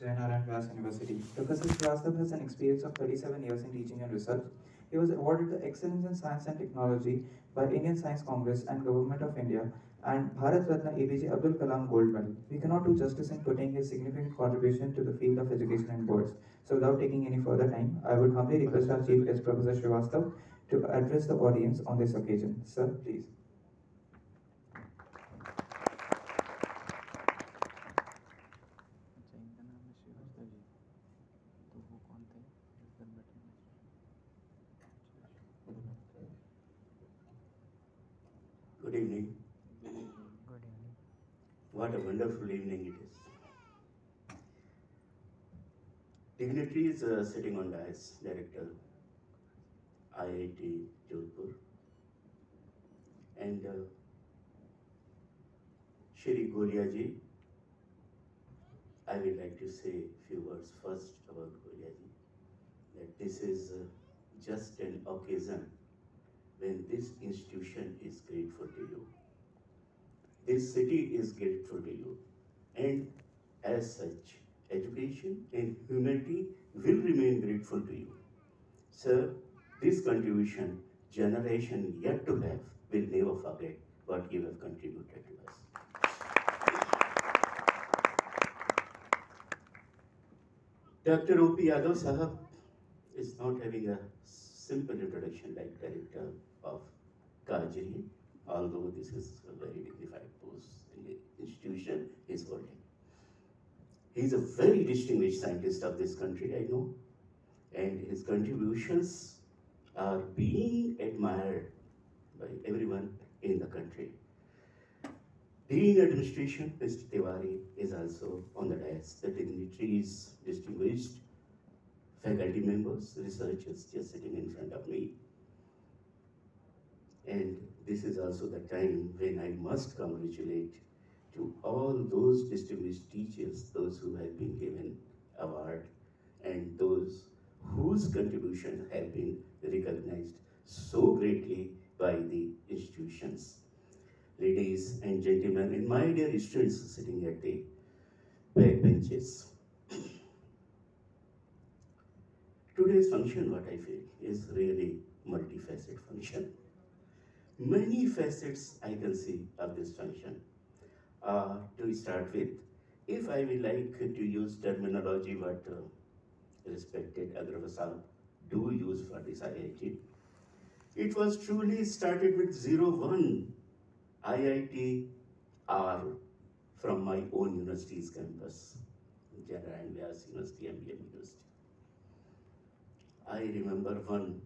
Jayanarayan Vyas University. Professor Srivastava has an experience of 37 years in teaching and research. He was awarded the Excellence in Science and Technology by Indian Science Congress and Government of India and Bharat Ratna APJ Abdul Kalam Gold Medal. We cannot do justice in putting his significant contribution to the field of education in words. So without taking any further time, I would humbly request our Chief Guest Professor Srivastava to address the audience on this occasion. Sir, please. Good evening. What a wonderful evening it is. Dignitaries sitting on dais, Director, IIT Jodhpur, and Shri Golia ji. I would like to say a few words first about Golia ji, that this is just an occasion when this institution is grateful to you. This city is grateful to you, and as such, education and humanity will remain grateful to you. Sir, this contribution, generation yet to have, will never forget what you have contributed to us. Dr. O.P. Yadav Sahab is not having a simple introduction like Director of Kajri, although this is a very dignified post in the institution he is holding. He is a very distinguished scientist of this country, I know, and his contributions are being admired by everyone in the country. Dean Administration, Mr. Tiwari, is also on the dais. The dignitaries, distinguished faculty members, researchers just sitting in front of me. And this is also the time when I must congratulate to all those distinguished teachers, those who have been given award, and those whose contributions have been recognized so greatly by the institutions. Ladies and gentlemen, and my dear students sitting at the back benches. Today's function, what I feel, is really multifaceted function. Many facets I can see of this function. To start with, if I would like to use terminology what respected Agrawal Sahab do use for this IIT, it was truly started with 01 IIT R from my own university's campus, Jayanarayan Vyas University, MBM University. I remember one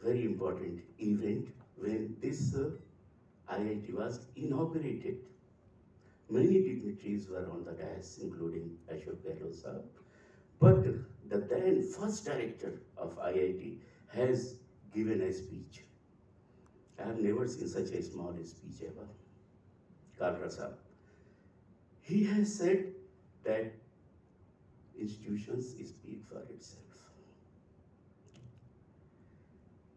very important event when this IIT was inaugurated. Many dignitaries were on the dais, including Ashok Gehlot Sahab. But the then first director of IIT has given a speech. I have never seen such a small speech ever. Kalra Sahab. He has said that institutions speak for itself.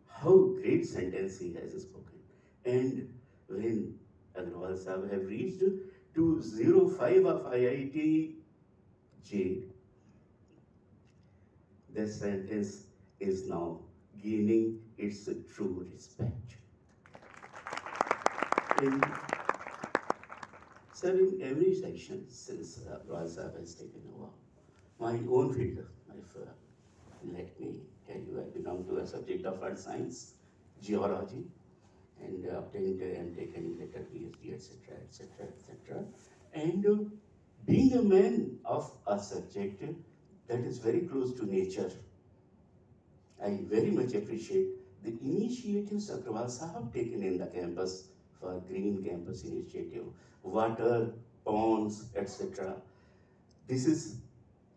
How great sentence he has spoken. And when Agrawal Sahab have reached to 05 of IIT J, the sentence is now gaining its true respect. Sir, in every section since Agrawal Sahab has taken over, my own field, if let me tell you, I belong to a subject of earth science, geology, and obtained and taken later PhD, etc., etc., etc. And being a man of a subject that is very close to nature, I very much appreciate the initiatives Agrawal Sahab taken in the campus for Green Campus Initiative, water, ponds, etc. This is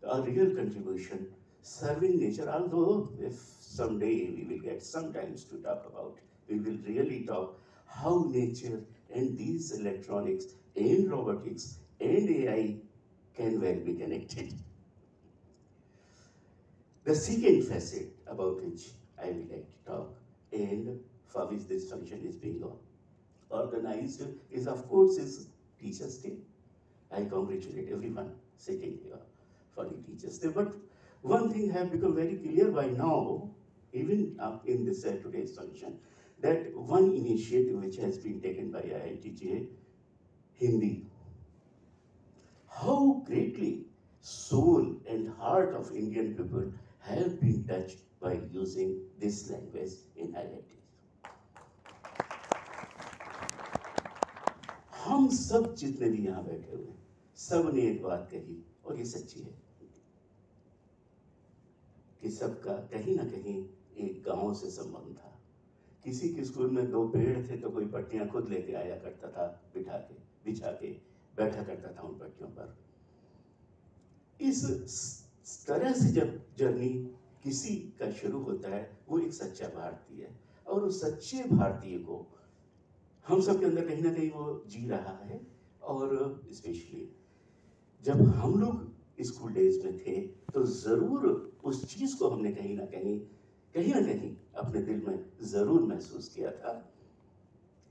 a real contribution serving nature, although if someday we will get some times to talk about, we will really talk how nature and these electronics and robotics and AI can well be connected. The second facet about which I would like to talk and for which this function is being organized is, of course, is Teachers' Day. I congratulate everyone sitting here for the teachers there. But one thing have become very clear by now, even in this today's function, that one initiative which has been taken by IITJ, Hindi, how greatly soul and heart of Indian people have been touched by using this language in IIT. हम सब जितने भी यहाँ बैठे हुए हैं, सब ने एक बात कही और ये सच्ची है कि सबका कहीं ना कहीं एक गांव से संबंध था। किसी के स्कूल में 2 पेड़ थे तो कोई पट्टियां खुद लेके आया करता था, बिछा के बैठा करता था उन पट्टियों पर। इस तरह से जब जर्नी किसी का शुरू होता है, वो एक सच्चा भारतीय है, और उस सच्चे भारतीय को हम सब के अंदर कहीं ना कहीं वो जी रहा है। और स्पेशली जब हम लोग स्कूल डेज में थे तो जरूर उस चीज को हमने कहीं ना कहीं अपने दिल में जरूर महसूस किया था।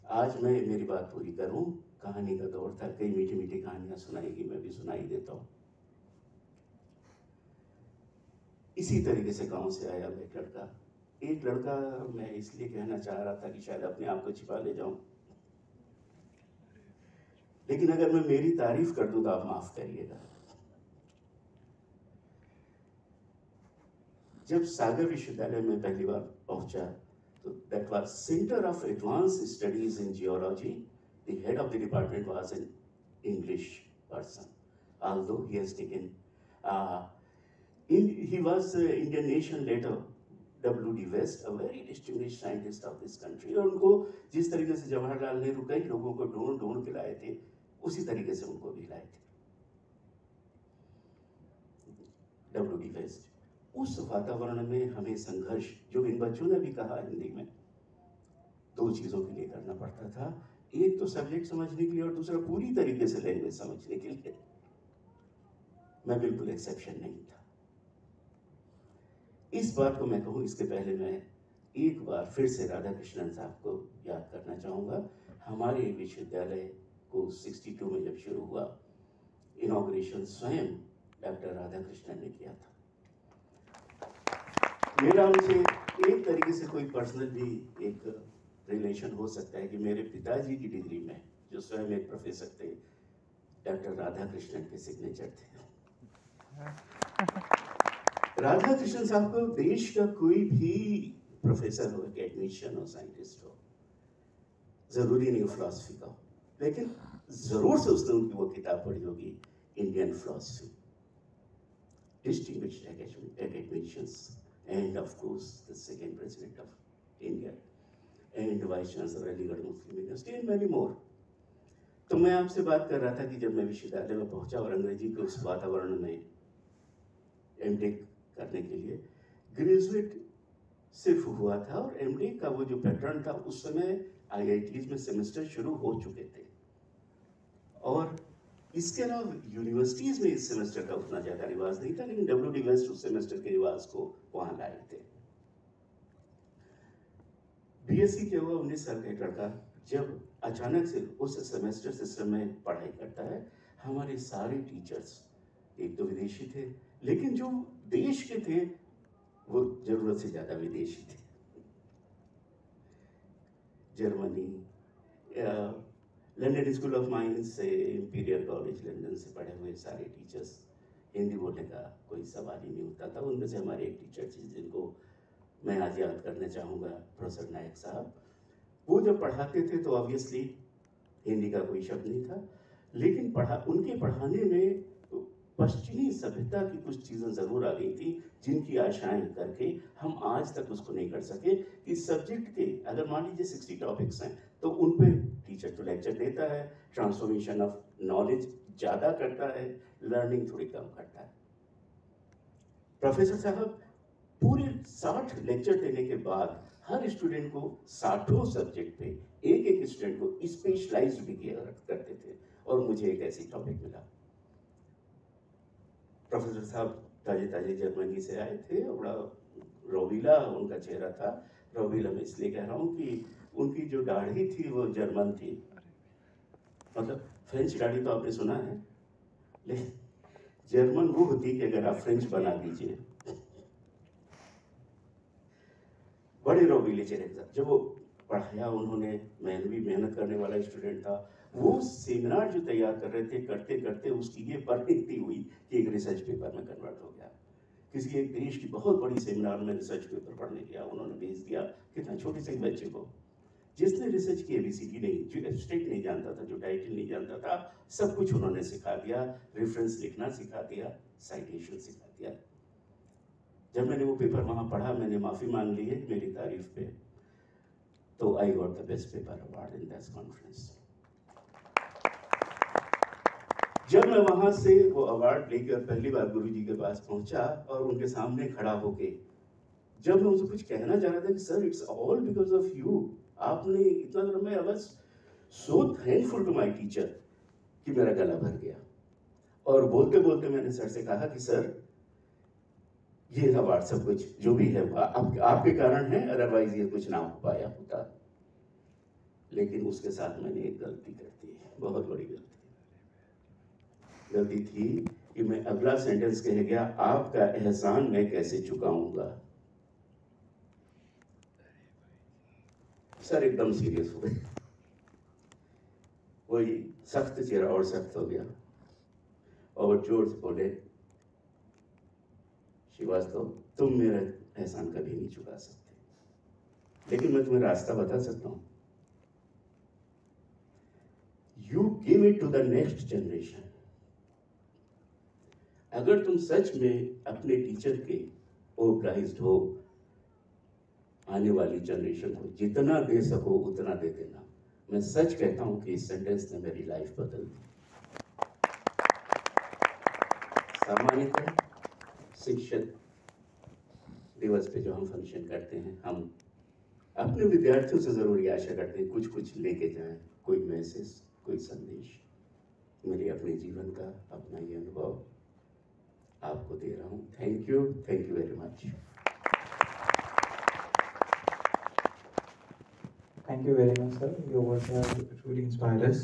आज मैं मेरी बात पूरी करूं, कहानी का दौर था, कई मीठी मीठी कहानियां सुनाएगी, मैं भी सुनाई देता हूं। इसी तरीके से गांव से आया एक लड़का मैं इसलिए कहना चाह रहा था कि शायद अपने आप को छिपा ले जाऊं, लेकिन अगर मैं मेरी तारीफ कर दूं तो आप माफ करिएगा। जब सागर विश्वविद्यालय में पहली बार पहुंचा तो that was centre of advance studies in geology. The head of the department was an English person, although he has taken he was Indian nation later, W.D. West, a very distinguished scientist of this country। और उनको जिस तरीके से जवाहरलाल नेहरू कई लोगों को ढूंढ के लाए थे, उसी तरीके से उनको भी लाए थे W.D. वेस्ट। उस वातावरण में हमें संघर्ष, जो इन बच्चों ने भी कहा हिंदी में, 2 चीजों के लिए करना पड़ता था। एक तो सब्जेक्ट समझने के लिए और दूसरा पूरी तरीके से लैंग्वेज समझने के लिए। मैं बिल्कुल एक्सेप्शन नहीं था। इस बात को मैं कहूँ इसके पहले मैं एक बार फिर से राधाकृष्णन साहब को याद करना चाहूँगा। हमारे विश्वविद्यालय को 62 में जब शुरू हुआ, इनॉग्रेशन स्वयं डॉक्टर राधाकृष्णन ने किया था। मेरा उनसे एक तरीके से कोई पर्सनल भी एक रिलेशन हो सकता है कि मेरे पिताजी की डिग्री में, जो स्वयं एक प्रोफेसर थे, डॉक्टर राधाकृष्णन के सिग्नेचर थे। राधाकृष्णन साहब को देश का कोई भी प्रोफेसर हो, एकेडमिशियन हो, साइंटिस्ट हो, जरूरी नहीं फिलॉसफी का हो, लेकिन जरूर से उसने उनकी वो किताब पढ़ी होगी, Indian philosophy. Distinguished academicians and of course the second president of India and vice chancellor Aligarh Muslim university and many more। तो मैं आपसे बात कर रहा था कि जब मैं विश्वविद्यालय में पहुंचा और अंग्रेजी के उस वातावरण में एमटेक करने के लिए ग्रेजुएट सिर्फ हुआ था, और एमटेक का वो जो पैटर्न था, उस समय आईआईटीज में सेमेस्टर शुरू हो चुके थे, और इसके अलावा यूनिवर्सिटीज में इस सेमेस्टर का उतना ज्यादा रिवाज नहीं था, लेकिन W.D. वेस्ट उस सेमेस्टर के रिवाज को वहां लाए थे। बीएससी किया हुआ 19 साल का एक लड़का जब अचानक से उस सेमेस्टर सिस्टम में पढ़ाई करता है, हमारे सारे टीचर्स एक तो विदेशी थे, लेकिन जो देश के थे वो जरूरत से ज्यादा विदेशी थे। Germany, London school of mines से, इंपीरियल कॉलेज लंदन से पढ़े हुए सारे टीचर्स, हिंदी बोलने का कोई सवाल ही नहीं होता था। उनमें से हमारे एक टीचर थे जिनको मैं आज याद करना चाहूँगा, प्रोफेसर नायक साहब। वो जब पढ़ाते थे तो ऑब्वियसली हिंदी का कोई शब्द नहीं था, लेकिन उनके पढ़ाने में पश्चिमी सभ्यता की कुछ चीज़ें ज़रूर आ गई थी, जिनकी आशाएं करके हम आज तक उसको नहीं कर सके। इस सब्जेक्ट के अगर मान लीजिए 60 टॉपिक्स हैं, तो उन पे टीचर तो लेक्चर देता है, ट्रांसफॉर्मेशन ऑफ नॉलेज ज़्यादा करता है, लर्निंग थोड़ी कम करता है। प्रोफेसर साहब पूरे 60 लेक्चर देने के बाद हर स्टूडेंट को 60 सब्जेक्ट पे एक स्टूडेंट को स्पेशलाइज्ड भी किया करते थे, और मुझे एक ऐसी टॉपिक मिला। प्रोफेसर साहब ताजे जर्मनी से आए थे, बड़ा रोबीला उनका चेहरा था। रोबीला मैं इसलिए कह रहा हूँ कि उनकी जो दाढ़ी थी वो जर्मन थी, मतलब फ्रेंच दाढ़ी तो आपने सुना है, जर्मन वो होती कि अगर आप फ्रेंच बना दीजिए। बड़े रॉबिले चले जब वो पढ़ाया उन्होंने, मैं भी मेहनत करने वाला स्टूडेंट था, वो सेमिनार जो तैयार कर रहे थे, करते करते उसकी ये परिणति हुई कि एक रिसर्च पेपर में कन्वर्ट हो गया। किसी एक देश की बहुत बड़ी सेमिनार में रिसर्च पेपर पढ़ने गया, उन्होंने भेज दिया कितना छोटे से बच्चे को, जिसने रिसर्च की एबीसीडी नहीं, जो एब्स्ट्रैक्ट नहीं जानता था, जो टाइटल नहीं जानता था, सब कुछ उन्होंने सिखा दिया, रेफरेंस लिखना सिखा दिया, साइटेशन सिखा दिया। जब मैंने वो पेपर वहाँ पढ़ा, मैंने माफ़ी मांग ली है मेरी तारीफ पे, तो I got the best paper award in that conference. जब मैं वहाँ से वो अवार्ड लेकर पहली बार गुरुजी के पास पहुँचा और उनके सामने खड़ा होके जब मैं उनसे कुछ कहना चाह रहा था कि sir it's all because of you, आपने इतना, मैं I was so thankful to my teacher कि मेरा गला भर गया। और बोलते बोलते मैंने सर से कहा कि सर ये अवार्ड सब कुछ जो भी है आपके कारण है, अदरवाइज ये कुछ ना हो पाया होता। लेकिन उसके साथ मैंने एक गलती कर दी, बहुत बड़ी गलती थी कि मैं अगला सेंटेंस कह गया, आपका एहसान मैं कैसे चुकाऊंगा। सर एकदम सीरियस हो गए, वही सख्त चेहरा और सख्त हो गया और जोर से बोले, श्रीवास्तव तुम मेरा एहसान कभी नहीं चुका सकते, लेकिन मैं तुम्हें रास्ता बता सकता हूं। You give it to the next generation. अगर तुम सच में अपने टीचर के ओब्लाइज्ड हो, आने वाली जनरेशन को जितना दे सको उतना दे देना। मैं सच कहता हूं कि इस सेंटेंस ने मेरी लाइफ बदल दी। सामान्यतः शिक्षक दिवस पे जो हम फंक्शन करते हैं, हम अपने विद्यार्थियों से जरूर ये आशा करते हैं कुछ कुछ लेके जाएं, कोई मैसेज, कोई संदेश। मेरे अपने जीवन का अपना ये अनुभव आपको दे रहा हूं। Thank you very much. Thank you very much, sir. Your words have truly inspired us.